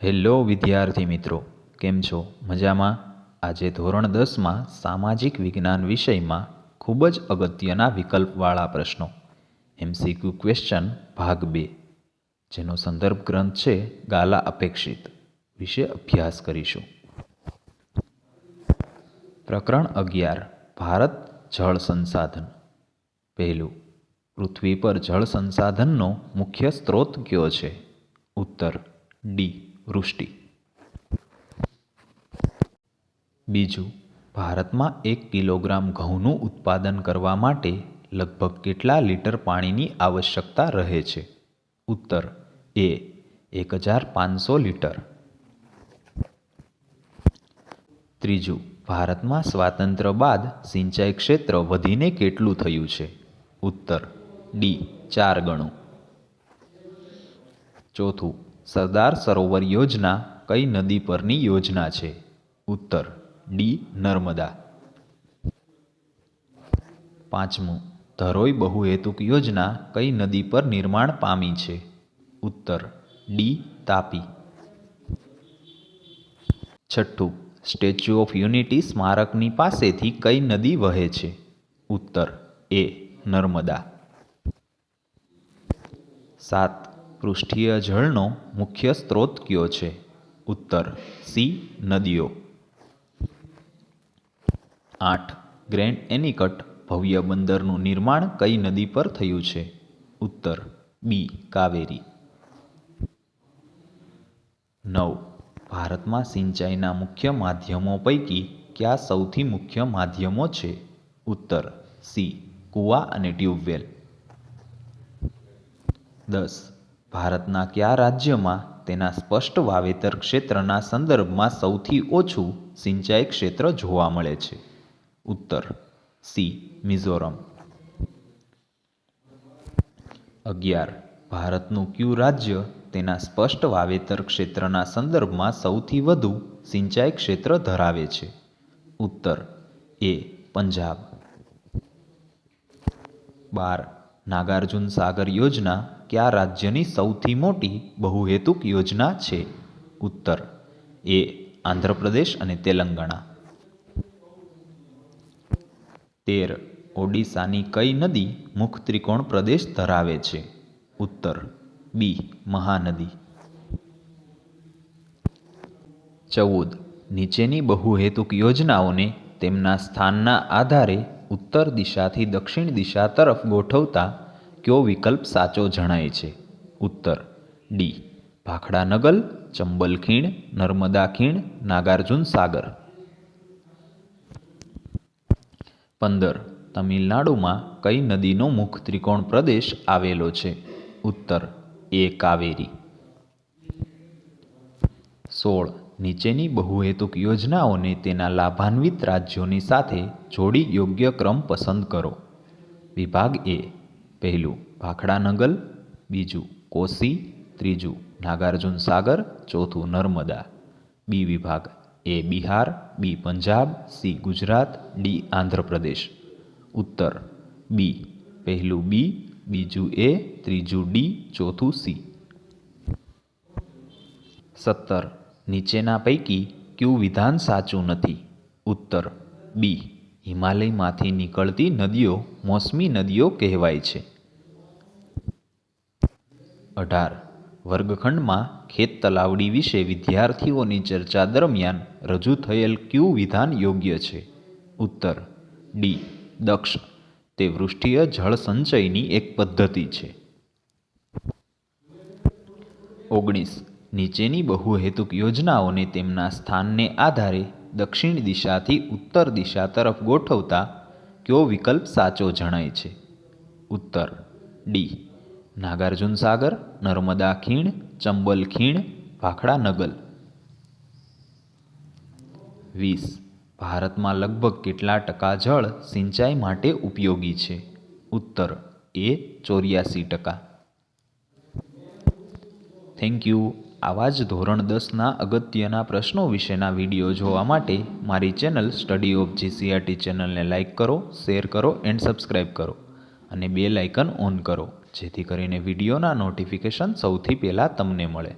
Hello વિદ્યાર્થી મિત્રો, કેમ છો? મજામાં? આજે ધોરણ 10માં સામાજિક વિજ્ઞાન વિષયમાં ખૂબ જ અગત્યના વિકલ્પવાળા પ્રશ્નો MCQ ક્વેશ્ચન ભાગ 2, જેનો સંદર્ભ ગ્રંથ છે ગાલા અપેક્ષિત, વિશે અભ્યાસ કરીશું. પ્રકરણ 11, ભારત જળ સંસાધન. પહેલું, પૃથ્વી પર જળ સંસાધનનો મુખ્ય સ્ત્રોત કયો છે? ઉત્તર ડી, વૃષ્ટિ. બીજું, ભારતમાં 1 કિલોગ્રામ ઘઉંનું ઉત્પાદન કરવા માટે લગભગ કેટલા લીટર પાણીની આવશ્યકતા રહે છે? ઉત્તર એ, 1500 લીટર. ત્રીજું, ભારતમાં સ્વાતંત્ર્ય બાદ સિંચાઈ ક્ષેત્ર વધીને કેટલું થયું છે? ઉત્તર ડી, 4 ગણું. ચોથું, સરદાર સરોવર યોજના કઈ નદી પરની યોજના છે? ઉત્તર ડી, નર્મદા. પાંચમું, ધરોઈ બહુહેતુક યોજના કઈ નદી પર નિર્માણ પામી છે? ઉત્તર ડી, તાપી. છઠ્ઠું, સ્ટેચ્યુ ઓફ યુનિટી સ્મારકની પાસેથી કઈ નદી વહે છે? ઉત્તર એ, નર્મદા. 7, પૃષ્ઠીય જળનો મુખ્ય સ્ત્રોત કયો છે? ઉત્તર સી, નદીઓ. 8, ગ્રેન્ડ એનિકટ ભવ્ય બંદરનું નિર્માણ કઈ નદી પર થયું છે? ઉત્તર બી, કાવેરી. 9, ભારતમાં સિંચાઈના મુખ્ય માધ્યમો પૈકી કયા સૌથી મુખ્ય માધ્યમો છે? ઉત્તર સી, કૂવા અને ટ્યુબવેલ. 10, ભારતના કયા રાજ્યમાં તેના સ્પષ્ટ વાવેતર ક્ષેત્રના સંદર્ભમાં સૌથી ઓછું સિંચાઈ ક્ષેત્ર જોવા મળે છે? ઉત્તર સી, મિઝોરમ. 11, ભારતનું કયું રાજ્ય તેના સ્પષ્ટ વાવેતર ક્ષેત્રના સંદર્ભમાં સૌથી વધુ સિંચાઈ ક્ષેત્ર ધરાવે છે? ઉત્તર એ, પંજાબ. 12, નાગાર્જુન સાગર યોજના કયા રાજ્યની સૌથી મોટી બહુહેતુક યોજના છે? ઉત્તર એ, આંધ્રપ્રદેશ અને તેલંગાણા. 13, ઓડિશાની કઈ નદી મુખ ત્રિકોણ પ્રદેશ ધરાવે છે? ઉત્તર બી, મહાનદી. 14, નીચેની બહુહેતુક યોજનાઓને તેમના સ્થાનના આધારે ઉત્તર દિશાથી દક્ષિણ દિશા તરફ ગોઠવતા કયો વિકલ્પ સાચો જણાય છે? ઉત્તર ડી, ભાખડા નગલ, ચંબલ ખીણ, નર્મદા ખીણ, નાગાર્જુન સાગર. 15, તમિલનાડુમાં કઈ નદીનો મુખ ત્રિકોણ પ્રદેશ આવેલો છે? ઉત્તર એ, કાવેરી. 16, નીચેની બહુહેતુક યોજનાઓને તેના લાભાન્વિત રાજ્યોની સાથે જોડી યોગ્ય ક્રમ પસંદ કરો. વિભાગ એ, પહેલું ભાખડા નગલ, બીજું કોસી, ત્રીજું નાગાર્જુન સાગર, ચોથું નર્મદા. બી વિભાગ, એ બિહાર, બી પંજાબ, સી ગુજરાત, ડી આંધ્રપ્રદેશ. ઉત્તર બી, પહેલું બી, બીજું એ, ત્રીજું ડી, ચોથું સી. 17, નીચેના પૈકી કયું વિધાન સાચું નથી? ઉત્તર બી, હિમાલયમાંથી નીકળતી નદીઓ મોસમી નદીઓ કહેવાય છે. 18, વર્ગખંડમાં ખેત તલાવડી વિશે વિદ્યાર્થીઓની ચર્ચા દરમિયાન રજૂ થયેલ કયું વિધાન યોગ્ય છે? ઉત્તર ડી, દક્ષ. તે વૃષ્ટિય જળ સંચયની એક પદ્ધતિ છે. 19, નીચેની બહુહેતુક યોજનાઓને તેમના સ્થાનને આધારે દક્ષિણ દિશાથી ઉત્તર દિશા તરફ ગોઠવતા કયો વિકલ્પ સાચો જણાય છે? ઉત્તર ડી, નાગાર્જુન સાગર, નર્મદા ખીણ, ચંબલ ખીણ, ભાખડા નગલ. 20, ભારતમાં લગભગ કેટલા ટકા જળ સિંચાઈ માટે ઉપયોગી છે? ઉત્તર એ, 84%. Thank you. આવા જ ધોરણ 10ના અગત્યના પ્રશ્નો વિશેના વિડીયો જોવા માટે મારી ચેનલ સ્ટડી ઓફ GCRT ચેનલને લાઇક કરો, શેર કરો એન્ડ સબસ્ક્રાઈબ કરો અને બેલ આઇકન ઓન કરો, જેથી કરીને વિડીયોના નોટિફિકેશન સૌથી પહેલાં તમને મળે.